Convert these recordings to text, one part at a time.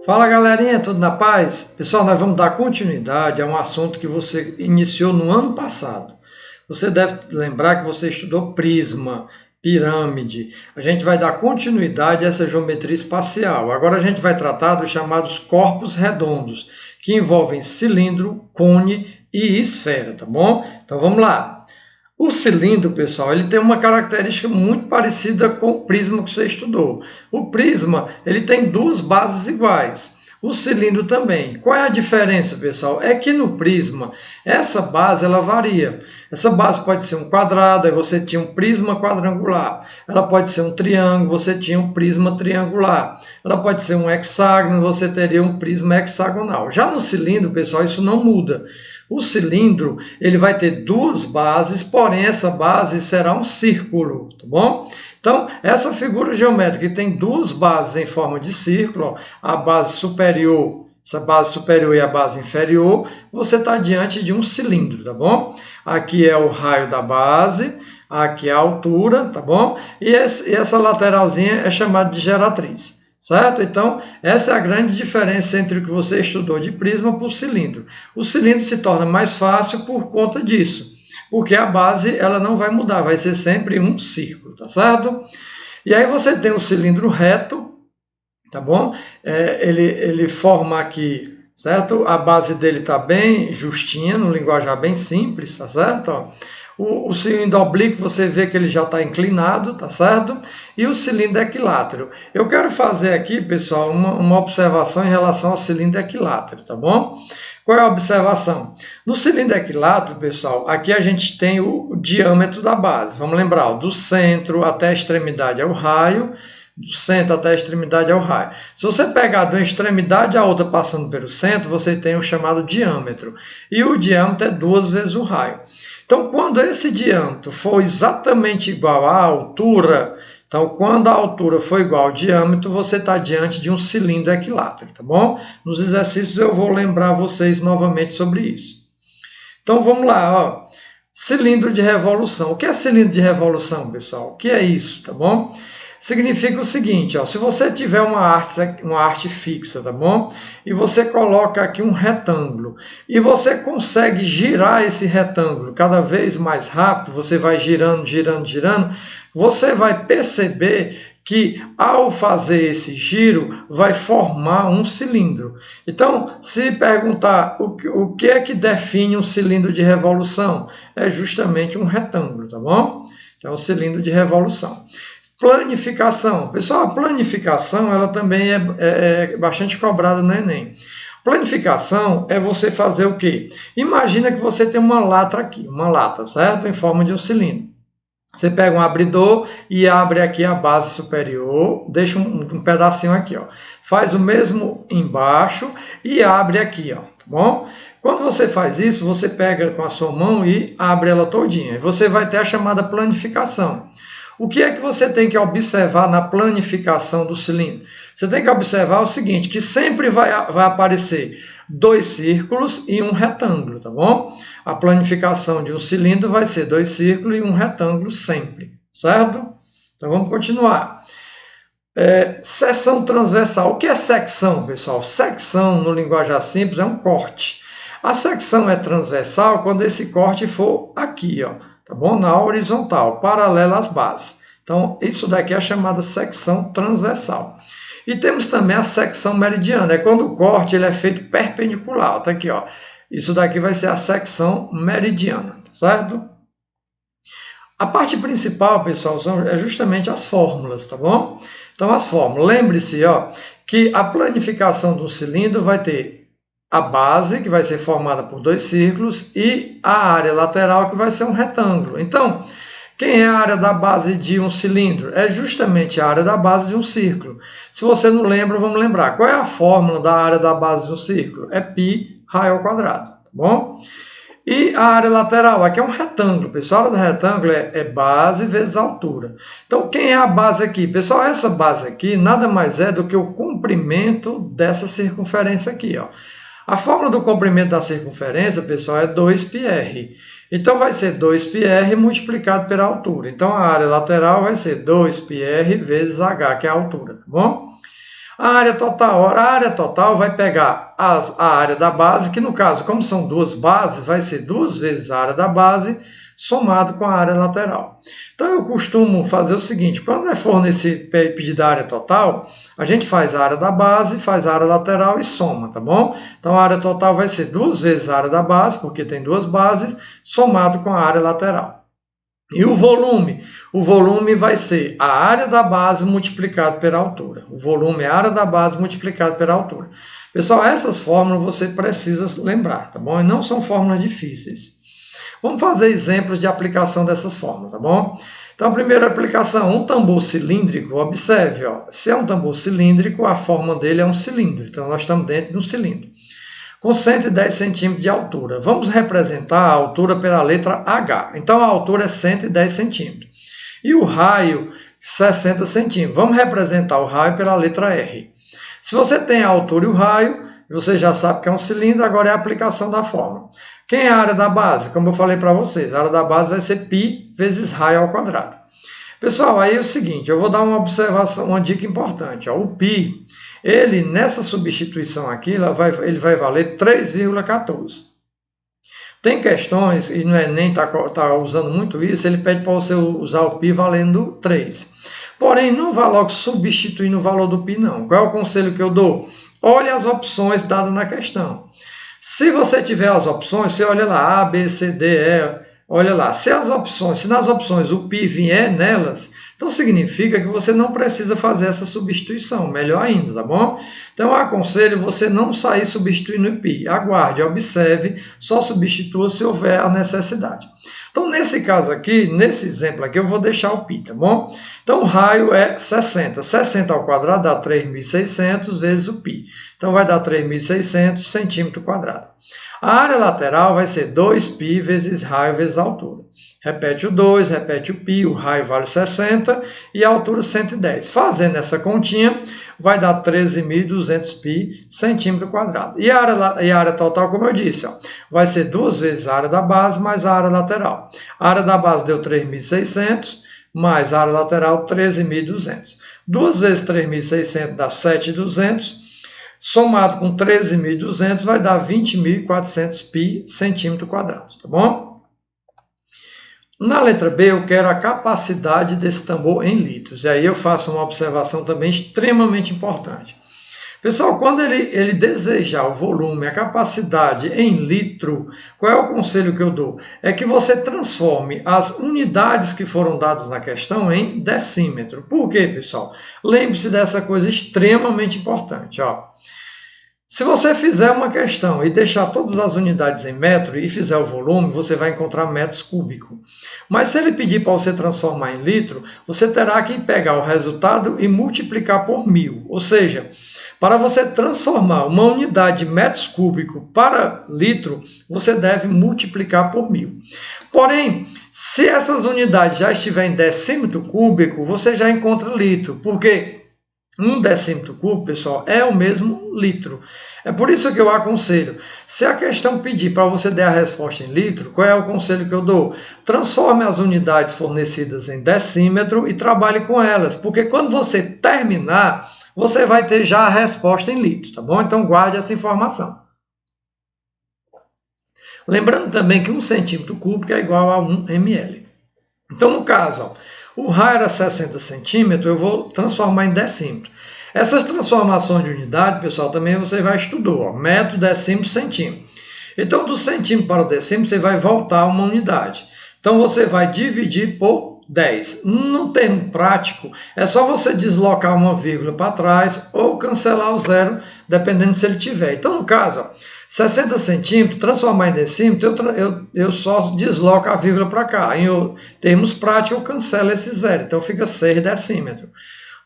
Fala galerinha, tudo na paz? Pessoal, nós vamos dar continuidade a um assunto que você iniciou no ano passado. Você deve lembrar que você estudou prisma, pirâmide. A gente vai dar continuidade a essa geometria espacial. Agora a gente vai tratar dos chamados corpos redondos, que envolvem cilindro, cone e esfera, tá bom? Então vamos lá. O cilindro, pessoal, ele tem uma característica muito parecida com o prisma que você estudou. O prisma, ele tem duas bases iguais. O cilindro também. Qual é a diferença, pessoal? É que no prisma, essa base ela varia. Essa base pode ser um quadrado, aí você tinha um prisma quadrangular. Ela pode ser um triângulo, você tinha um prisma triangular. Ela pode ser um hexágono, você teria um prisma hexagonal. Já no cilindro, pessoal, isso não muda. O cilindro ele vai ter duas bases, porém essa base será um círculo, tá bom? Então, essa figura geométrica que tem duas bases em forma de círculo, ó, a base superior, essa base superior e a base inferior, você está diante de um cilindro, tá bom? Aqui é o raio da base, aqui é a altura, tá bom? E essa lateralzinha é chamada de geratriz. Certo? Então, essa é a grande diferença entre o que você estudou de prisma para o cilindro. O cilindro se torna mais fácil por conta disso, porque a base ela não vai mudar, vai ser sempre um círculo, tá certo? E aí você tem o cilindro reto, tá bom? Ele forma aqui, certo? A base dele está bem justinha, no linguajar bem simples, tá certo? Ó. O cilindro oblíquo, você vê que ele já está inclinado, tá certo? E o cilindro equilátero. Eu quero fazer aqui, pessoal, uma observação em relação ao cilindro equilátero, tá bom? Qual é a observação? No cilindro equilátero, pessoal, aqui a gente tem o diâmetro da base. Vamos lembrar, ó, do centro até a extremidade é o raio, do centro até a extremidade é o raio. Se você pegar de uma extremidade a outra passando pelo centro, você tem o chamado diâmetro. E o diâmetro é 2 vezes o raio. Então, quando esse diâmetro for exatamente igual à altura, então, quando a altura for igual ao diâmetro, você está diante de um cilindro equilátero, tá bom? Nos exercícios eu vou lembrar vocês novamente sobre isso. Então, vamos lá, ó. Cilindro de revolução. O que é cilindro de revolução, pessoal? O que é isso, tá bom? Significa o seguinte, ó, se você tiver uma arte fixa, tá bom? E você coloca aqui um retângulo e você consegue girar esse retângulo cada vez mais rápido, você vai girando, girando, girando, você vai perceber que ao fazer esse giro vai formar um cilindro. Então, se perguntar o que é que define um cilindro de revolução, é justamente um retângulo, tá bom? Então, é um cilindro de revolução. Planificação. Pessoal, a planificação ela também é bastante cobrada no Enem. Planificação é você fazer o quê? Imagina que você tem uma lata aqui, uma lata, certo? Em forma de um cilindro. Você pega um abridor e abre aqui a base superior, deixa um pedacinho aqui, ó. Faz o mesmo embaixo e abre aqui, ó, tá bom? Quando você faz isso, você pega com a sua mão e abre ela todinha. Você vai ter a chamada planificação. O que é que você tem que observar na planificação do cilindro? Você tem que observar o seguinte, que sempre vai aparecer 2 círculos e um retângulo, tá bom? A planificação de um cilindro vai ser 2 círculos e um retângulo sempre, certo? Então vamos continuar. Seção transversal. O que é secção, pessoal? Secção, no linguajar simples, é um corte. A secção é transversal quando esse corte for aqui, ó. Tá bom? Na horizontal, paralela às bases. Então, isso daqui é a chamada secção transversal. E temos também a secção meridiana, é quando o corte ele é feito perpendicular. Tá aqui, ó. Isso daqui vai ser a secção meridiana, certo? A parte principal, pessoal, é justamente as fórmulas, tá bom? Então, as fórmulas. Lembre-se, ó, que a planificação do cilindro vai ter a base, que vai ser formada por 2 círculos, e a área lateral, que vai ser um retângulo. Então, quem é a área da base de um cilindro? É justamente a área da base de um círculo. Se você não lembra, vamos lembrar. Qual é a fórmula da área da base de um círculo? É π raio ao quadrado, tá bom? E a área lateral, aqui é um retângulo, pessoal. A área do retângulo é base vezes altura. Então, quem é a base aqui? Pessoal, essa base aqui nada mais é do que o comprimento dessa circunferência aqui, ó. A fórmula do comprimento da circunferência, pessoal, é 2πr. Então, vai ser 2πr multiplicado pela altura. Então, a área lateral vai ser 2πr vezes h, que é a altura, tá bom? A área total vai pegar a área da base, que no caso, como são duas bases, vai ser 2 vezes a área da base, somado com a área lateral. Então eu costumo fazer o seguinte, quando for nesse pedido da área total, a gente faz a área da base, faz a área lateral e soma, tá bom? Então a área total vai ser 2 vezes a área da base, porque tem duas bases, somado com a área lateral. E o volume? O volume vai ser a área da base multiplicado pela altura. O volume é a área da base multiplicado pela altura. Pessoal, essas fórmulas você precisa lembrar, tá bom? E não são fórmulas difíceis. Vamos fazer exemplos de aplicação dessas fórmulas, tá bom? Então, a primeira aplicação, um tambor cilíndrico, observe, ó, se é um tambor cilíndrico, a forma dele é um cilindro. Então, nós estamos dentro de um cilindro com 110 centímetros de altura. Vamos representar a altura pela letra H. Então, a altura é 110 centímetros. E o raio, 60 centímetros. Vamos representar o raio pela letra R. Se você tem a altura e o raio, você já sabe que é um cilindro, agora é a aplicação da fórmula. Quem é a área da base? Como eu falei para vocês, a área da base vai ser π vezes raio ao quadrado. Pessoal, aí é o seguinte, eu vou dar uma observação, uma dica importante. Ó, o π, ele nessa substituição aqui, ele vai valer 3,14. Tem questões, e no Enem está usando muito isso, ele pede para você usar o π valendo 3. Porém, não vai logo substituir no valor do π, não. Qual é o conselho que eu dou? Olhe as opções dadas na questão. Se você tiver as opções, você olha lá, A, B, C, D, E, olha lá. Se nas opções o π vier nelas, então significa que você não precisa fazer essa substituição, melhor ainda, tá bom? Então eu aconselho você não sair substituindo o π. Aguarde, observe, só substitua se houver a necessidade. Então, nesse caso aqui, nesse exemplo aqui, eu vou deixar o π, tá bom? Então, o raio é 60. 60 ao quadrado dá 3.600 vezes o π. Então, vai dar 3.600 centímetro quadrado. A área lateral vai ser 2π vezes raio vezes altura. Repete o 2, repete o π, o raio vale 60 e a altura 110. Fazendo essa continha, vai dar 13.200 π centímetro quadrado. E a área total, como eu disse, ó, vai ser 2 vezes a área da base mais a área lateral. A área da base deu 3.600, mais a área lateral 13.200. 2 vezes 3.600 dá 7.200. Somado com 13.200 vai dar 20.400 π centímetro quadrado, tá bom? Na letra B, eu quero a capacidade desse tambor em litros. E aí eu faço uma observação também extremamente importante. Pessoal, quando ele desejar o volume, a capacidade em litro, qual é o conselho que eu dou? É que você transforme as unidades que foram dadas na questão em decímetro. Por quê, pessoal? Lembre-se dessa coisa extremamente importante, ó. Se você fizer uma questão e deixar todas as unidades em metro e fizer o volume, você vai encontrar metros cúbicos. Mas se ele pedir para você transformar em litro, você terá que pegar o resultado e multiplicar por 1000. Ou seja, para você transformar uma unidade de metros cúbicos para litro, você deve multiplicar por 1000. Porém, se essas unidades já estiverem em decímetro cúbico, você já encontra litro. Por quê? 1 decímetro cúbico, pessoal, é o mesmo litro. É por isso que eu aconselho, se a questão pedir para você dar a resposta em litro, qual é o conselho que eu dou? Transforme as unidades fornecidas em decímetro e trabalhe com elas, porque quando você terminar, você vai ter já a resposta em litro, tá bom? Então guarde essa informação. Lembrando também que 1 centímetro cúbico é igual a 1 ml. Então, no caso, ó, o raio era 60 centímetros, eu vou transformar em decímetro. Essas transformações de unidade, pessoal, também você vai estudar, ó, metro, decímetro, centímetro. Então, do centímetro para o decímetro, você vai voltar uma unidade. Então, você vai dividir por 10. No termo prático, é só você deslocar uma vírgula para trás ou cancelar o zero, dependendo se ele tiver. Então, no caso, ó, 60 centímetros, transformar em decímetro, eu só desloco a vírgula para cá. Em termos práticos, eu cancelo esse zero. Então, fica 6 decímetros.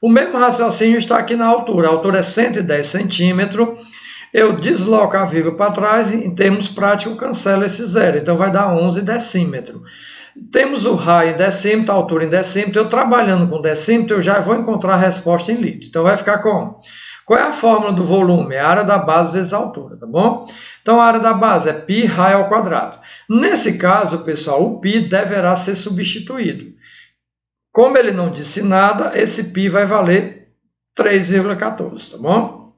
O mesmo raciocínio está aqui na altura. A altura é 110 centímetros. Eu desloco a vírgula para trás e, em termos práticos, eu cancelo esse zero. Então, vai dar 11 decímetros. Temos o raio em decímetro, a altura em decímetro. Eu trabalhando com decímetro, eu já vou encontrar a resposta em litro. Então, vai ficar como? Qual é a fórmula do volume? É a área da base vezes a altura, tá bom? Então, a área da base é π raio ao quadrado. Nesse caso, pessoal, o π deverá ser substituído. Como ele não disse nada, esse π vai valer 3,14, tá bom?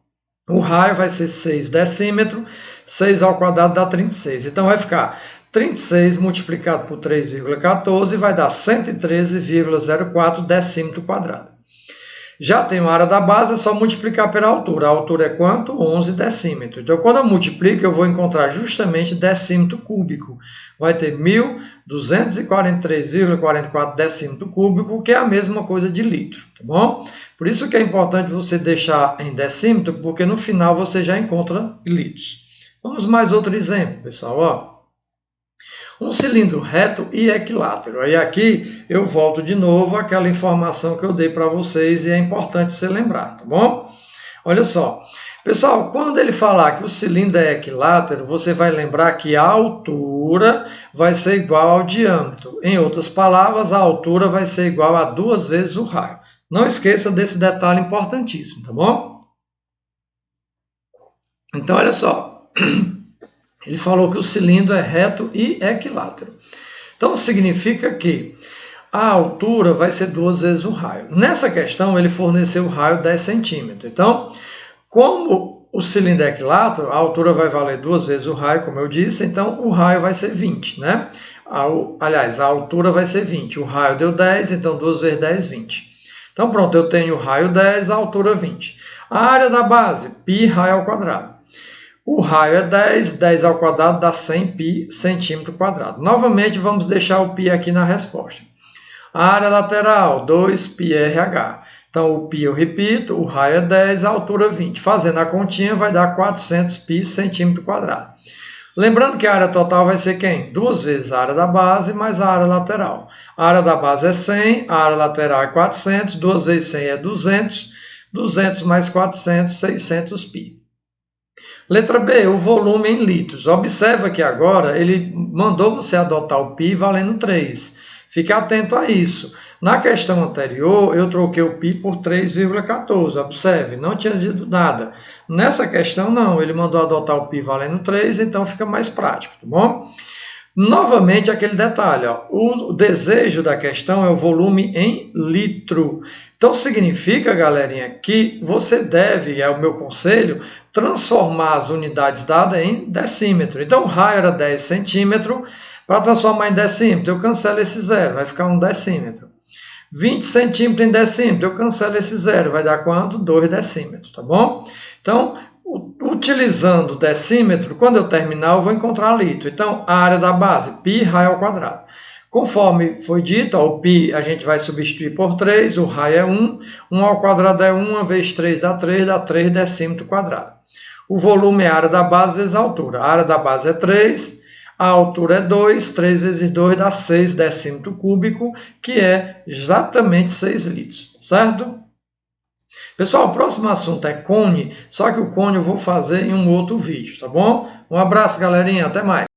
O raio vai ser 6 decímetros, 6 ao quadrado dá 36. Então vai ficar 36 multiplicado por 3,14 vai dar 113,04 decímetro quadrado. Já tenho a área da base, é só multiplicar pela altura. A altura é quanto? 11 decímetros. Então, quando eu multiplico, eu vou encontrar justamente decímetro cúbico. Vai ter 1.243,44 decímetro cúbico, que é a mesma coisa de litro, tá bom? Por isso que é importante você deixar em decímetro, porque no final você já encontra litros. Vamos mais outro exemplo, pessoal, ó. Um cilindro reto e equilátero. Aí aqui eu volto de novo àquela informação que eu dei para vocês e é importante você lembrar, tá bom? Olha só. Pessoal, quando ele falar que o cilindro é equilátero, você vai lembrar que a altura vai ser igual ao diâmetro. Em outras palavras, a altura vai ser igual a 2 vezes o raio. Não esqueça desse detalhe importantíssimo, tá bom? Então, olha só. Ele falou que o cilindro é reto e equilátero. Então, significa que a altura vai ser 2 vezes o raio. Nessa questão, ele forneceu o raio 10 centímetros. Então, como o cilindro é equilátero, a altura vai valer 2 vezes o raio, como eu disse, então o raio vai ser 20, né? Aliás, a altura vai ser 20. O raio deu 10, então 2 vezes 10, 20. Então, pronto, eu tenho o raio 10, a altura 20. A área da base, π raio ao quadrado. O raio é 10, 10 ao quadrado dá 100 π centímetro quadrado. Novamente, vamos deixar o π aqui na resposta. A área lateral, 2 π RH. Então, o π eu repito, o raio é 10, a altura 20. Fazendo a continha, vai dar 400 π centímetro quadrado. Lembrando que a área total vai ser quem? 2 vezes a área da base mais a área lateral. A área da base é 100, a área lateral é 400, 2 vezes 100 é 200, 200 mais 400, 600 π. Letra B, o volume em litros. Observa que agora ele mandou você adotar o π valendo 3. Fique atento a isso. Na questão anterior, eu troquei o π por 3,14. Observe, não tinha dito nada. Nessa questão, não. Ele mandou adotar o π valendo 3, então fica mais prático, tá bom? Novamente, aquele detalhe, ó, o desejo da questão é o volume em litro. Então, significa, galerinha, que você deve, é o meu conselho, transformar as unidades dadas em decímetro. Então, o raio era 10 centímetros, para transformar em decímetro, eu cancelo esse zero, vai ficar 1 decímetro. 20 centímetros em decímetro, eu cancelo esse zero, vai dar quanto? 2 decímetros, tá bom? Então, utilizando o decímetro, quando eu terminar, eu vou encontrar litro. Então, a área da base, π raio ao quadrado. Conforme foi dito, ó, o π a gente vai substituir por 3, o raio é 1, 1 ao quadrado é 1, vezes 3 dá 3 decímetro quadrado. O volume é a área da base vezes a altura. A área da base é 3, a altura é 2, 3 vezes 2 dá 6 decímetro cúbico, que é exatamente 6 litros, certo? Pessoal, o próximo assunto é cone, só que o cone eu vou fazer em um outro vídeo, tá bom? Um abraço, galerinha, até mais.